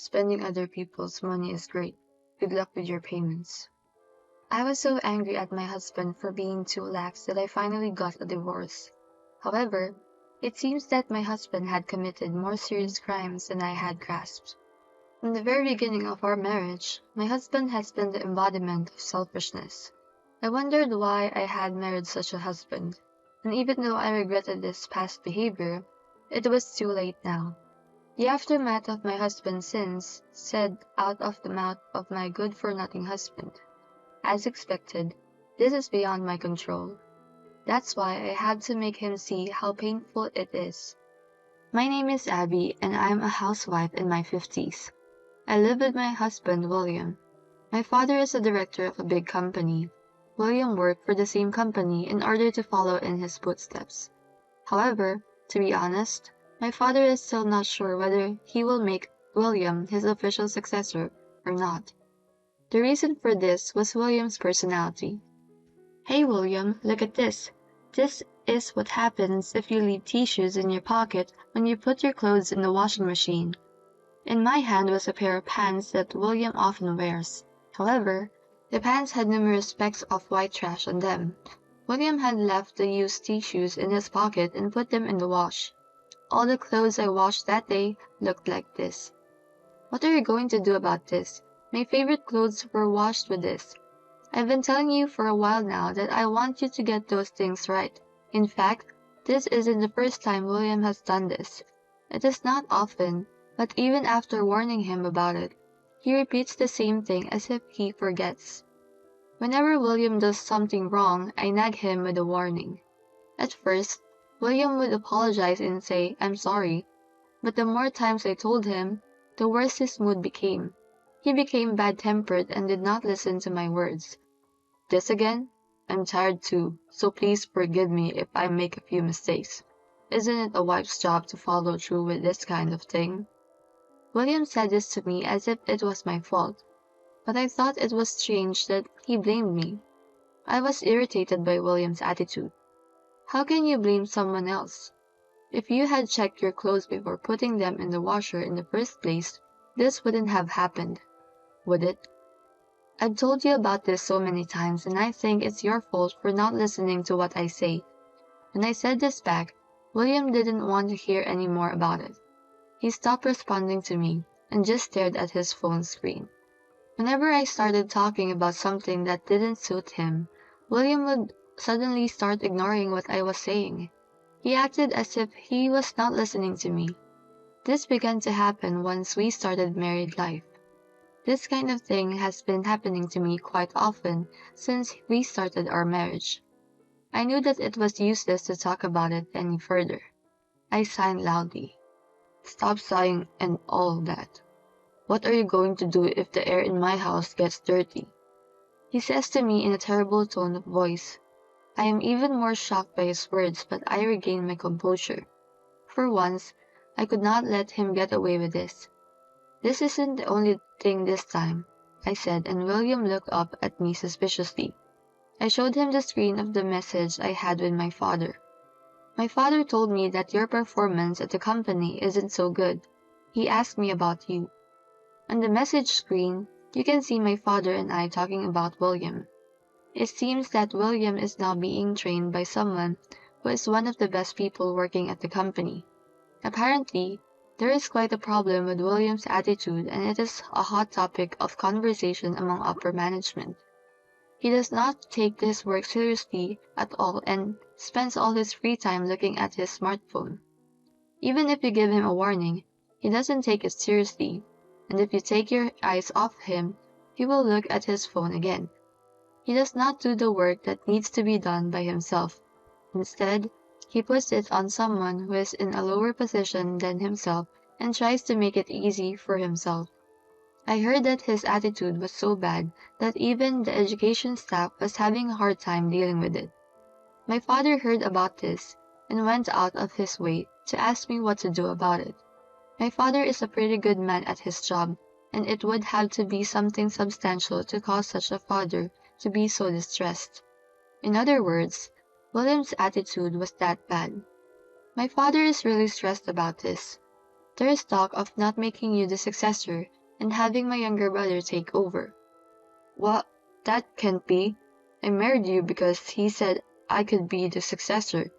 Spending other people's money is great. Good luck with your payments. I was so angry at my husband for being too lax that I finally got a divorce. However, it seems that my husband had committed more serious crimes than I had grasped. From the very beginning of our marriage, my husband has been the embodiment of selfishness. I wondered why I had married such a husband, and even though I regretted this past behavior, it was too late now. The aftermath of my husband's sins said out of the mouth of my good-for-nothing husband. As expected, this is beyond my control. That's why I had to make him see how painful it is. My name is Abby, and I'm a housewife in my 50s. I live with my husband, William. My father is a director of a big company. William worked for the same company in order to follow in his footsteps. However, to be honest, my father is still not sure whether he will make William his official successor or not. The reason for this was William's personality. Hey William, look at this. This is what happens if you leave tissues in your pocket when you put your clothes in the washing machine. In my hand was a pair of pants that William often wears. However, the pants had numerous specks of white trash on them. William had left the used tissues in his pocket and put them in the wash. All the clothes I washed that day looked like this. What are you going to do about this? My favorite clothes were washed with this. I've been telling you for a while now that I want you to get those things right. In fact, this isn't the first time William has done this. It is not often, but even after warning him about it, he repeats the same thing as if he forgets. Whenever William does something wrong, I nag him with a warning. At first, William would apologize and say, "I'm sorry," but the more times I told him, the worse his mood became. He became bad-tempered and did not listen to my words. This again? I'm tired too, so please forgive me if I make a few mistakes. Isn't it a wife's job to follow through with this kind of thing? William said this to me as if it was my fault, but I thought it was strange that he blamed me. I was irritated by William's attitude. How can you blame someone else? If you had checked your clothes before putting them in the washer in the first place, this wouldn't have happened, would it? I've told you about this so many times, and I think it's your fault for not listening to what I say. When I said this back, William didn't want to hear any more about it. He stopped responding to me and just stared at his phone screen. Whenever I started talking about something that didn't suit him, William would suddenly start ignoring what I was saying. He acted as if he was not listening to me. This began to happen once we started married life. This kind of thing has been happening to me quite often since we started our marriage. I knew that it was useless to talk about it any further. I sighed loudly. Stop sighing and all that. What are you going to do if the air in my house gets dirty? He says to me in a terrible tone of voice. I am even more shocked by his words, but I regain my composure. For once, I could not let him get away with this. This isn't the only thing this time, I said, and William looked up at me suspiciously. I showed him the screen of the message I had with my father. My father told me that your performance at the company isn't so good. He asked me about you. On the message screen, you can see my father and I talking about William. It seems that William is now being trained by someone who is one of the best people working at the company. Apparently, there is quite a problem with William's attitude, and it is a hot topic of conversation among upper management. He does not take his work seriously at all and spends all his free time looking at his smartphone. Even if you give him a warning, he doesn't take it seriously, and if you take your eyes off him, he will look at his phone again. He does not do the work that needs to be done by himself. Instead, he puts it on someone who is in a lower position than himself and tries to make it easy for himself. I heard that his attitude was so bad that even the education staff was having a hard time dealing with it. My father heard about this and went out of his way to ask me what to do about it. My father is a pretty good man at his job, and it would have to be something substantial to cause such a father to be so distressed. In other words, William's attitude was that bad. My father is really stressed about this. There is talk of not making you the successor and having my younger brother take over. What? That can't be. I married you because he said I could be the successor.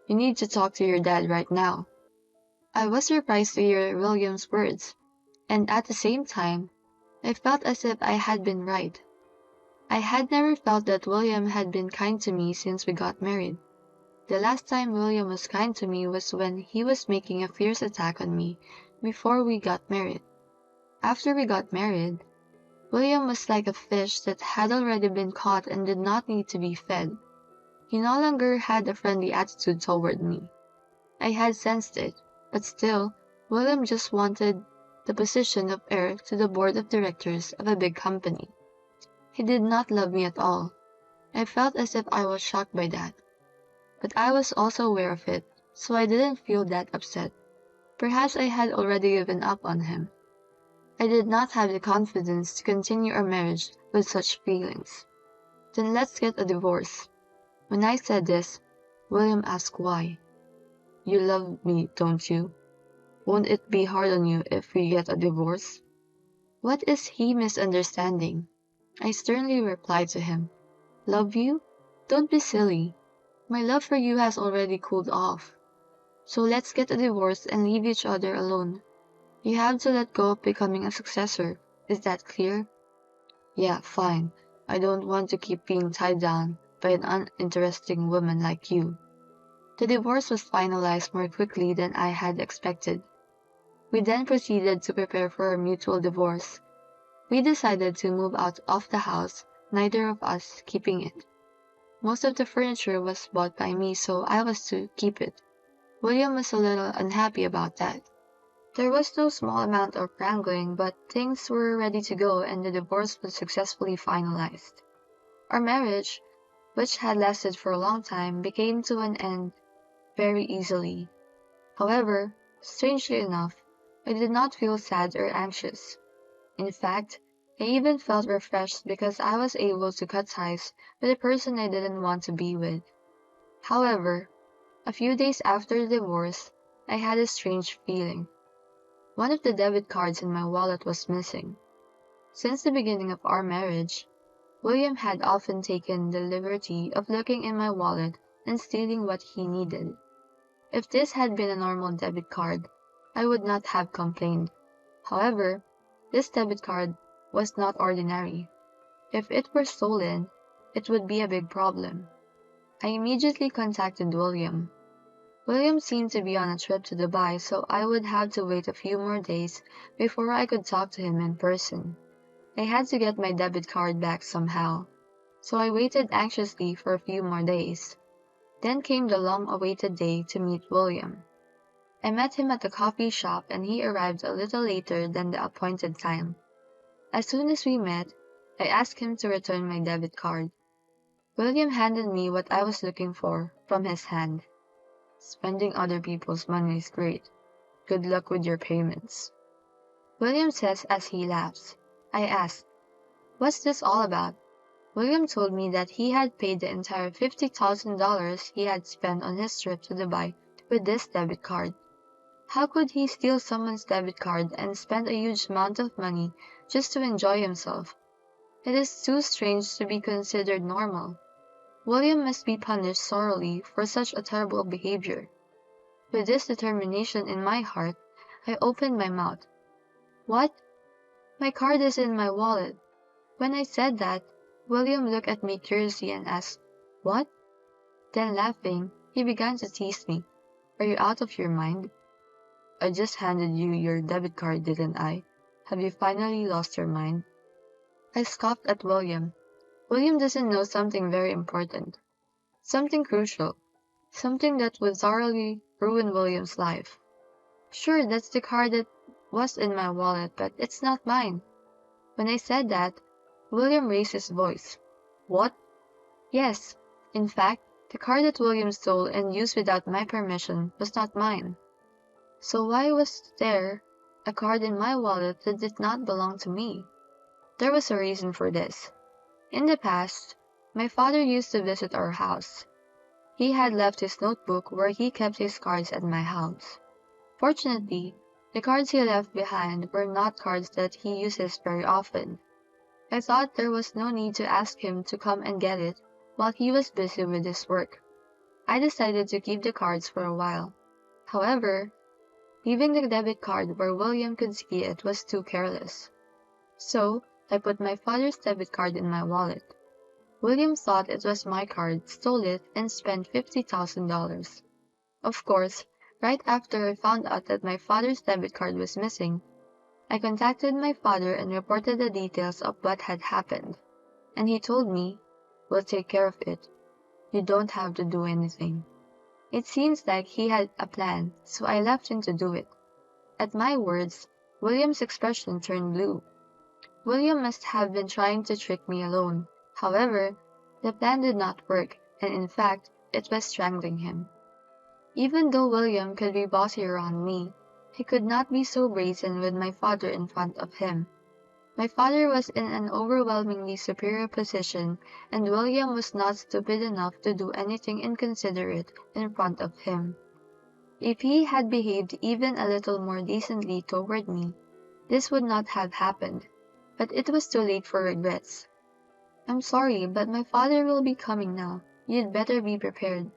You need to talk to your dad right now." I was surprised to hear William's words, and at the same time, I felt as if I had been right. I had never felt that William had been kind to me since we got married. The last time William was kind to me was when he was making a fierce attack on me before we got married. After we got married, William was like a fish that had already been caught and did not need to be fed. He no longer had a friendly attitude toward me. I had sensed it, but still, William just wanted the position of heir to the board of directors of a big company. He did not love me at all. I felt as if I was shocked by that. But I was also aware of it, so I didn't feel that upset. Perhaps I had already given up on him. I did not have the confidence to continue our marriage with such feelings. "Then let's get a divorce." When I said this, William asked why. "You love me, don't you? Won't it be hard on you if we get a divorce?" What is he misunderstanding? I sternly replied to him, "Love you? Don't be silly. My love for you has already cooled off. So let's get a divorce and leave each other alone. You have to let go of becoming a successor. Is that clear?" "Yeah, fine. I don't want to keep being tied down by an uninteresting woman like you." The divorce was finalized more quickly than I had expected. We then proceeded to prepare for our mutual divorce. We decided to move out of the house, neither of us keeping it. Most of the furniture was bought by me, so I was to keep it. William was a little unhappy about that. There was no small amount of wrangling, but things were ready to go and the divorce was successfully finalized. Our marriage, which had lasted for a long time, became to an end very easily. However, strangely enough, I did not feel sad or anxious. In fact, I even felt refreshed because I was able to cut ties with a person I didn't want to be with. However, a few days after the divorce, I had a strange feeling. One of the debit cards in my wallet was missing. Since the beginning of our marriage, William had often taken the liberty of looking in my wallet and stealing what he needed. If this had been a normal debit card, I would not have complained. However, this debit card was not ordinary. If it were stolen, it would be a big problem. I immediately contacted William. William seemed to be on a trip to Dubai, so I would have to wait a few more days before I could talk to him in person. I had to get my debit card back somehow, so I waited anxiously for a few more days. Then came the long-awaited day to meet William. I met him at the coffee shop and he arrived a little later than the appointed time. As soon as we met, I asked him to return my debit card. William handed me what I was looking for from his hand. "Spending other people's money is great. Good luck with your payments," William says as he laughs. I asked, "What's this all about?" William told me that he had paid the entire $50,000 he had spent on his trip to Dubai with this debit card. How could he steal someone's debit card and spend a huge amount of money just to enjoy himself? It is too strange to be considered normal. William must be punished sorely for such a terrible behavior. With this determination in my heart, I opened my mouth. "What? My card is in my wallet." When I said that, William looked at me curiously and asked, "What?" Then laughing, he began to tease me. "Are you out of your mind? I just handed you your debit card, didn't I? Have you finally lost your mind?" I scoffed at William. William doesn't know something very important. Something crucial. Something that would thoroughly ruin William's life. "Sure, that's the card that was in my wallet, but it's not mine." When I said that, William raised his voice. "What?" "Yes. In fact, the card that William stole and used without my permission was not mine. So why was there a card in my wallet that did not belong to me?" There was a reason for this. In the past, my father used to visit our house. He had left his notebook where he kept his cards at my house. Fortunately, The cards he left behind were not cards that he uses very often. I thought there was no need to ask him to come and get it while he was busy with his work. I decided to keep the cards for a while. However, leaving the debit card where William could see it was too careless. So, I put my father's debit card in my wallet. William thought it was my card, stole it, and spent $50,000. Of course, right after I found out that my father's debit card was missing, I contacted my father and reported the details of what had happened. And he told me, "We'll take care of it. You don't have to do anything." It seems like he had a plan, so I left him to do it. At my words, William's expression turned blue. William must have been trying to trick me alone. However, the plan did not work, and in fact, it was strangling him. Even though William could be bossy around me, he could not be so brazen with my father in front of him. My father was in an overwhelmingly superior position, and William was not stupid enough to do anything inconsiderate in front of him. If he had behaved even a little more decently toward me, this would not have happened, but it was too late for regrets. "I'm sorry, but my father will be coming now. You'd better be prepared."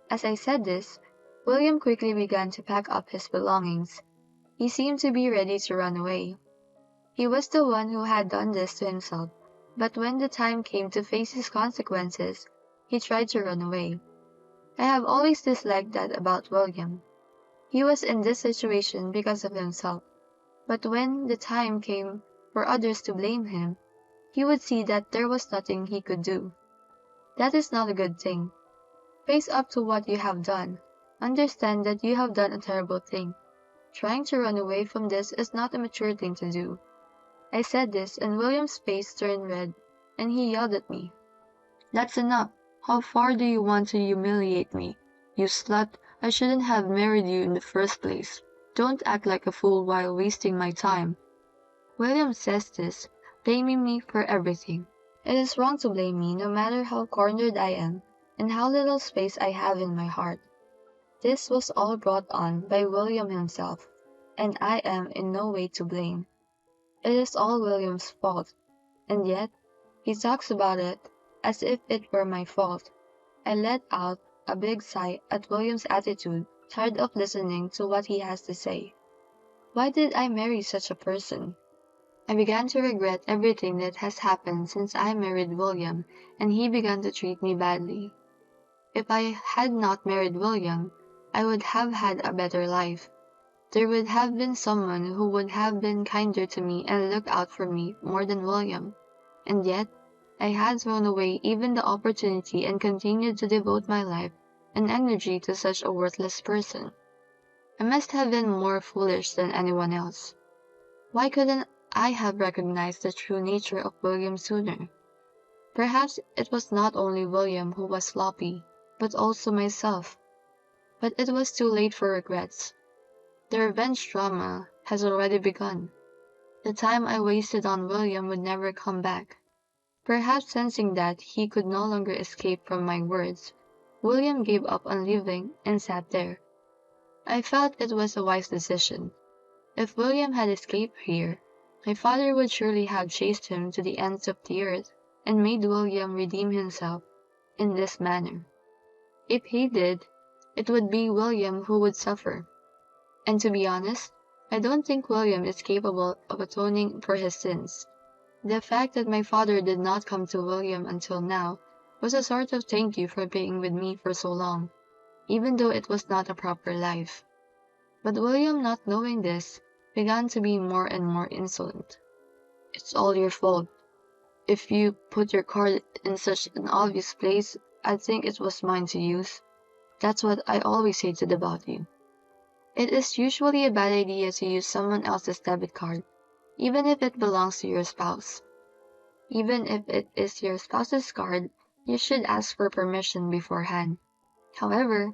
As I said this, William quickly began to pack up his belongings. He seemed to be ready to run away. He was the one who had done this to himself, but when the time came to face his consequences, he tried to run away. I have always disliked that about William. He was in this situation because of himself, but when the time came for others to blame him, he would see that there was nothing he could do. That is not a good thing. Face up to what you have done. Understand that you have done a terrible thing. Trying to run away from this is not a mature thing to do. I said this, and William's face turned red, and he yelled at me. "That's enough. How far do you want to humiliate me? You slut, I shouldn't have married you in the first place. Don't act like a fool while wasting my time." William says this, blaming me for everything. It is wrong to blame me no matter how cornered I am, and how little space I have in my heart. This was all brought on by William himself, and I am in no way to blame. It is all William's fault, and yet he talks about it as if it were my fault. I let out a big sigh at William's attitude, tired of listening to what he has to say. Why did I marry such a person? I began to regret everything that has happened since I married William, and he began to treat me badly. If I had not married William, I would have had a better life. There would have been someone who would have been kinder to me and looked out for me more than William. And yet, I had thrown away even the opportunity and continued to devote my life and energy to such a worthless person. I must have been more foolish than anyone else. Why couldn't I have recognized the true nature of William sooner? Perhaps it was not only William who was sloppy, but also myself. But it was too late for regrets. The revenge drama has already begun. The time I wasted on William would never come back. Perhaps sensing that he could no longer escape from my words, William gave up on leaving and sat there. I felt it was a wise decision. If William had escaped here, my father would surely have chased him to the ends of the earth and made William redeem himself in this manner. If he did, it would be William who would suffer. And to be honest, I don't think William is capable of atoning for his sins. The fact that my father did not come to William until now was a sort of thank you for being with me for so long, even though it was not a proper life. But William, not knowing this, began to be more and more insolent. "It's all your fault. If you put your card in such an obvious place, I'd think it was mine to use. That's what I always hated about you. It is usually a bad idea to use someone else's debit card, even if it belongs to your spouse. Even if it is your spouse's card, you should ask for permission beforehand. However,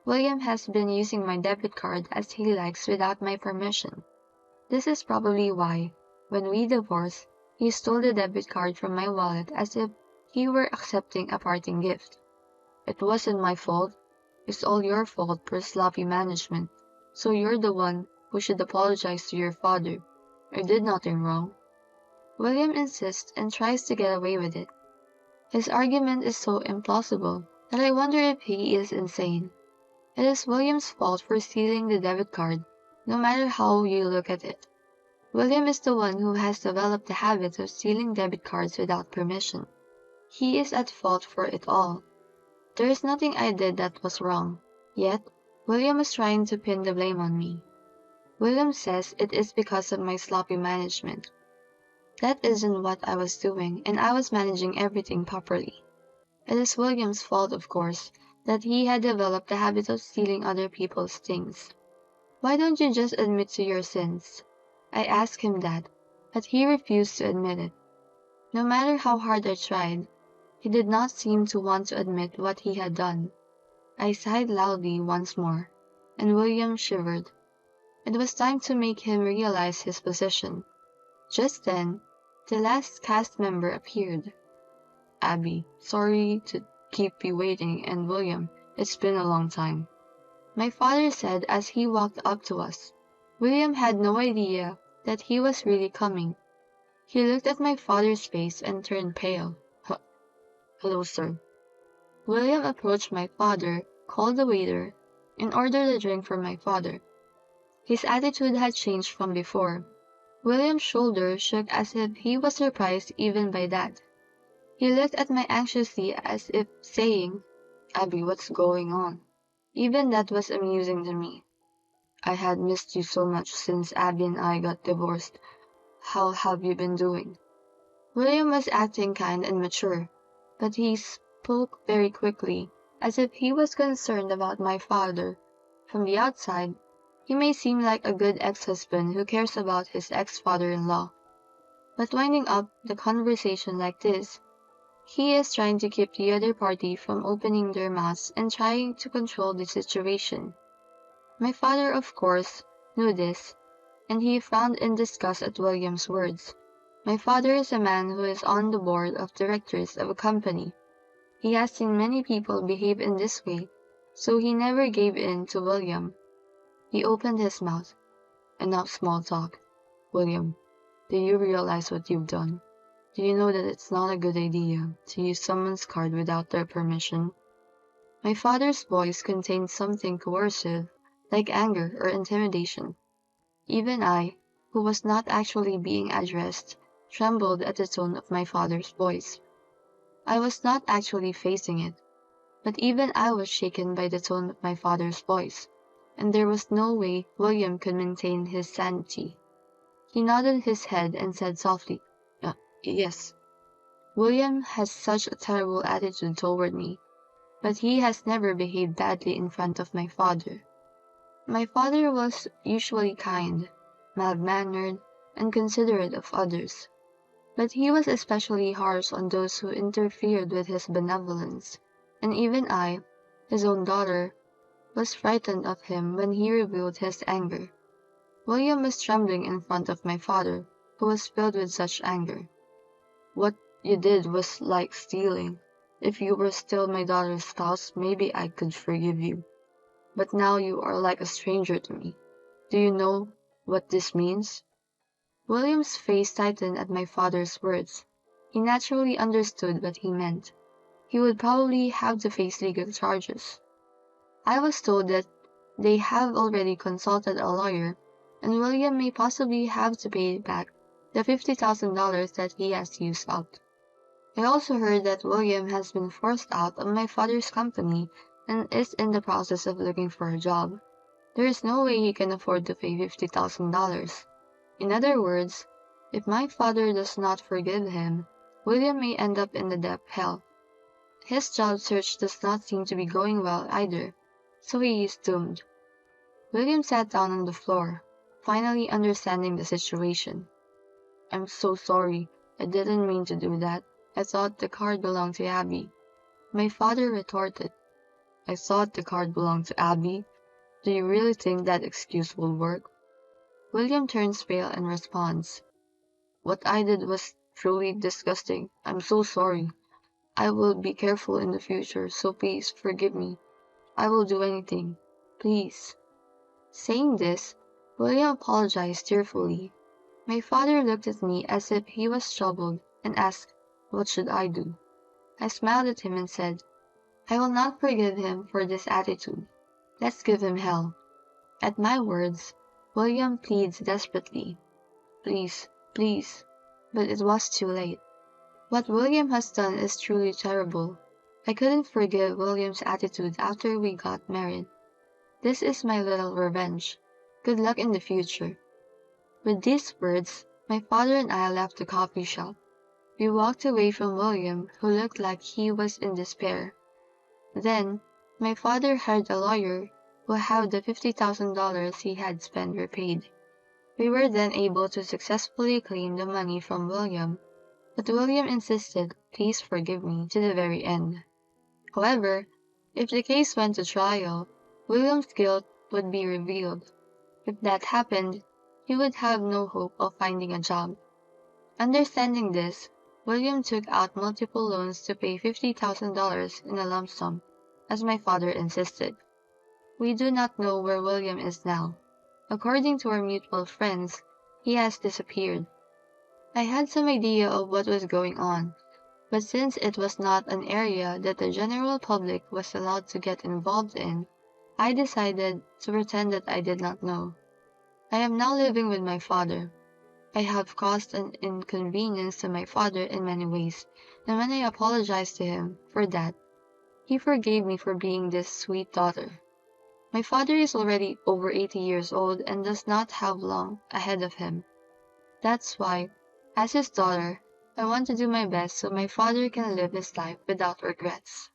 William has been using my debit card as he likes without my permission. This is probably why, when we divorced, he stole the debit card from my wallet as if he were accepting a parting gift. It wasn't my fault. It's all your fault for sloppy management. So you're the one who should apologize to your father. I did nothing wrong. William insists and tries to get away with it. His argument is so implausible that I wonder if he is insane. It is William's fault for stealing the debit card, no matter how you look at it. William is the one who has developed the habit of stealing debit cards without permission. He is at fault for it all. There is nothing I did that was wrong. Yet, William is trying to pin the blame on me. William says it is because of my sloppy management. That isn't what I was doing, and I was managing everything properly. It is William's fault, of course, that he had developed the habit of stealing other people's things. Why don't you just admit to your sins? I asked him that, but he refused to admit it. No matter how hard I tried, he did not seem to want to admit what he had done. I sighed loudly once more, and William shivered. It was time to make him realize his position. Just then, the last cast member appeared. Abby, sorry to keep you waiting, and William, it's been a long time. My father said as he walked up to us. William had no idea that he was really coming. He looked at my father's face and turned pale. Hello, sir. William approached my father, called the waiter, and ordered a drink for my father. His attitude had changed from before. William's shoulders shook as if he was surprised even by that. He looked at me anxiously as if saying, Abby, what's going on? Even that was amusing to me. I had missed you so much since Abby and I got divorced. How have you been doing? William was acting kind and mature, but he spoke very quickly, as if he was concerned about my father. From the outside, he may seem like a good ex-husband who cares about his ex-father-in-law. But winding up the conversation like this, he is trying to keep the other party from opening their mouths and trying to control the situation. My father, of course, knew this, and he frowned in disgust at William's words. My father is a man who is on the board of directors of a company. He has seen many people behave in this way, so he never gave in to William. He opened his mouth. Enough small talk. William, do you realize what you've done? Do you know that it's not a good idea to use someone's card without their permission? My father's voice contained something coercive, like anger or intimidation. Even I, who was not actually being addressed, trembled at the tone of my father's voice. I was not actually facing it, but even I was shaken by the tone of my father's voice, and there was no way William could maintain his sanity. He nodded his head and said softly, Yes. William has such a terrible attitude toward me, but he has never behaved badly in front of my father. My father was usually kind, mild-mannered, and considerate of others, but he was especially harsh on those who interfered with his benevolence, and even I, his own daughter, was frightened of him when he revealed his anger. William was trembling in front of my father, who was filled with such anger. What you did was like stealing. If you were still my daughter's spouse, maybe I could forgive you. But now you are like a stranger to me. Do you know what this means? William's face tightened at my father's words. He naturally understood what he meant. He would probably have to face legal charges. I was told that they have already consulted a lawyer, and William may possibly have to pay back the $50,000 that he has used up. I also heard that William has been forced out of my father's company and is in the process of looking for a job. There is no way he can afford to pay $50,000. In other words, if my father does not forgive him, William may end up in the debt hell. His job search does not seem to be going well either, so he is doomed. William sat down on the floor, finally understanding the situation. I'm so sorry. I didn't mean to do that. I thought the card belonged to Abby. My father retorted. I thought the card belonged to Abby? Do you really think that excuse will work? William turns pale and responds. What I did was truly disgusting. I'm so sorry. I will be careful in the future, so please forgive me. I will do anything. Please. Saying this, William apologized tearfully. My father looked at me as if he was troubled and asked, "What should I do?" I smiled at him and said, "I will not forgive him for this attitude. Let's give him hell." At my words, William pleads desperately, "Please, please." But it was too late. What William has done is truly terrible. I couldn't forgive William's attitude after we got married. This is my little revenge. Good luck in the future. With these words, my father and I left the coffee shop. We walked away from William, who looked like he was in despair. Then, my father hired a lawyer who had the $50,000 he had spent repaid. We were then able to successfully claim the money from William, but William insisted, "Please forgive me," to the very end. However, if the case went to trial, William's guilt would be revealed. If that happened, he would have no hope of finding a job. Understanding this, William took out multiple loans to pay $50,000 in a lump sum, as my father insisted. We do not know where William is now. According to our mutual friends, he has disappeared. I had some idea of what was going on, but since it was not an area that the general public was allowed to get involved in, I decided to pretend that I did not know. I am now living with my father. I have caused an inconvenience to my father in many ways, and when I apologized to him for that, he forgave me for being this sweet daughter. My father is already over 80 years old and does not have long ahead of him. That's why, as his daughter, I want to do my best so my father can live his life without regrets.